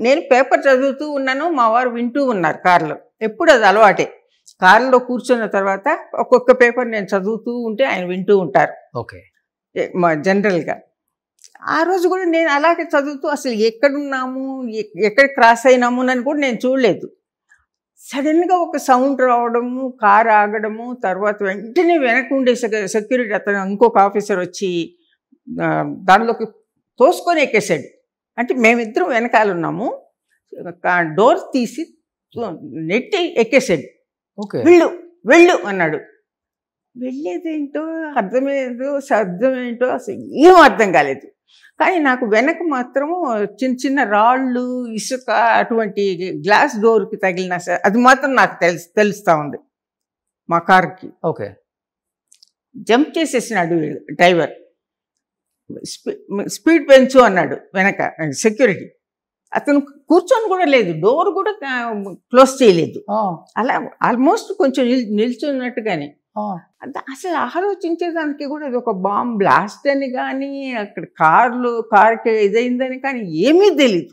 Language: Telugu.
నేను పేపర్ చదువుతూ ఉన్నాను, మా వారు వింటూ ఉన్నారు కారులో. ఎప్పుడు అది అలవాటే. కారులో కూర్చున్న తర్వాత ఒక్కొక్క పేపర్ నేను చదువుతూ ఉంటే ఆయన వింటూ ఉంటారు. ఓకే. జనరల్గా ఆ రోజు కూడా నేను అలాగే చదువుతూ అసలు ఎక్కడున్నాము, ఎక్కడ క్రాస్ అయినాము అని కూడా నేను చూడలేదు. సడన్గా ఒక సౌండ్ రావడము, కారు ఆగడము, తర్వాత వెంటనే వెనక ఉండే సెక్యూరిటీ అతను ఇంకొక ఆఫీసర్ వచ్చి దానిలోకి తోసుకొని ఎక్కేసాడు. అంటే మేమిద్దరం వెనకాల ఉన్నాము, డోర్ తీసి నెట్టి ఎక్కేసాడు. వెళ్ళు వెళ్ళు అన్నాడు. వెళ్ళేదేంటో అర్థమేంటో అసలు ఏం అర్థం కాలేదు. కానీ నాకు వెనక మాత్రము చిన్న చిన్న రాళ్ళు, ఇసుక, అటువంటి గ్లాస్ డోర్కి తగిలిన అది మాత్రం నాకు తెలుస్తూ ఉంది. మా కార్కి ఓకే. జంప్ చేసేసినాడు డ్రైవర్. స్పీడ్ పెంచు అన్నాడు వెనక సెక్యూరిటీ. అతను కూర్చొని కూడా లేదు, డోర్ కూడా క్లోజ్ చేయలేదు. అలా ఆల్మోస్ట్ కొంచెం నిల్చున్నట్టుగానే. అసలు ఆలోచించేదానికి కూడా అది ఒక బాంబ్ బ్లాస్ట్ అని కానీ, అక్కడ కార్కి ఇదైందని కానీ ఏమీ తెలీదు.